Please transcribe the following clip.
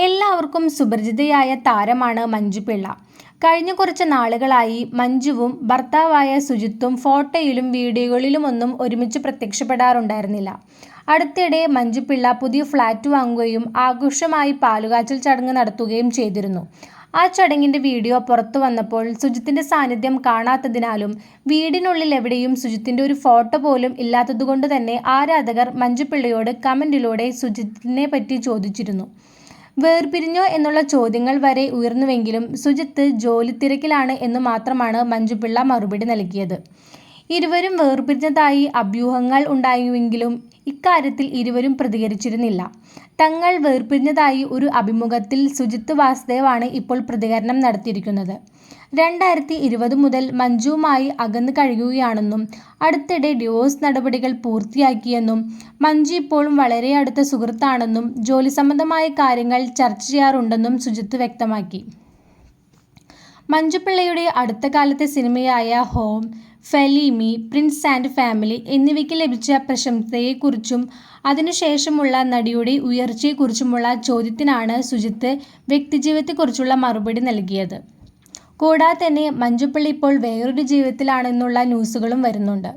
എല്ലാവർക്കും സുപരിചിതയായ താരമാണ് മഞ്ജു പിള്ള. കഴിഞ്ഞ കുറച്ച് നാളുകളായി മഞ്ജുവും ഭർത്താവായ സുജിത്തും ഫോട്ടോയിലും വീഡിയോകളിലുമൊന്നും ഒരുമിച്ച് പ്രത്യക്ഷപ്പെടാറുണ്ടായിരുന്നില്ല. അടുത്തിടെ മഞ്ജു പിള്ള പുതിയ ഫ്ളാറ്റ് വാങ്ങുകയും ആഘോഷമായി പാലുകാച്ചൽ ചടങ്ങ് നടത്തുകയും ചെയ്തിരുന്നു. ആ ചടങ്ങിന്റെ വീഡിയോ പുറത്തു വന്നപ്പോൾ സുജിത്തിന്റെ സാന്നിധ്യം കാണാത്തതിനാലും വീടിനുള്ളിൽ എവിടെയും സുജിത്തിന്റെ ഒരു ഫോട്ടോ പോലും ഇല്ലാത്തതുകൊണ്ട് തന്നെ ആരാധകർ മഞ്ജു പിള്ളയോട് കമന്റിലൂടെ സുജിത്തിനെ പറ്റി ചോദിച്ചിരുന്നു. വേർപിരിഞ്ഞോ എന്നുള്ള ചോദ്യങ്ങൾ വരെ ഉയർന്നുവെങ്കിലും സുജിത്ത് ജോലിത്തിരക്കിലാണ് എന്ന് മാത്രമാണ് മഞ്ജു പിള്ള മറുപടി നൽകിയത്. ഇരുവരും വേർപിരിഞ്ഞതായി അഭ്യൂഹങ്ങൾ ഉണ്ടായെങ്കിലും ഇക്കാര്യത്തിൽ ഇരുവരും പ്രതികരിച്ചിരുന്നില്ല. തങ്ങൾ വേർപിരിഞ്ഞതായി ഒരു അഭിമുഖത്തിൽ സുജിത്ത് വാസുദേവാണ് ഇപ്പോൾ പ്രതികരണം നടത്തിയിരിക്കുന്നത്. 2020 മുതൽ മഞ്ജുവുമായി അകന്നു കഴിയുകയാണെന്നും അടുത്തിടെ ഡിവോഴ്സ് നടപടികൾ പൂർത്തിയാക്കിയെന്നും മഞ്ജു ഇപ്പോഴും വളരെ അടുത്ത സുഹൃത്താണെന്നും ജോലി സംബന്ധമായ കാര്യങ്ങൾ ചർച്ച ചെയ്യാറുണ്ടെന്നും സുജിത്ത് വ്യക്തമാക്കി. മഞ്ജു പിള്ളയുടെ അടുത്ത കാലത്തെ സിനിമയായ ഹോം, ഫെലിമി, പ്രിൻസ് ആൻഡ് ഫാമിലി എന്നിവയ്ക്ക് ലഭിച്ച പ്രശംസയെക്കുറിച്ചും അതിനുശേഷമുള്ള നടിയുടെ ഉയർച്ചയെക്കുറിച്ചുമുള്ള ചോദ്യത്തിനാണ് സുജിത്ത് വ്യക്തിജീവിതത്തെക്കുറിച്ചുള്ള മറുപടി നൽകിയത്. കൂടാതെ തന്നെ മഞ്ജു പിള്ള ഇപ്പോൾ വേറൊരു ജീവിതത്തിലാണെന്നുള്ള ന്യൂസുകളും വരുന്നുണ്ട്.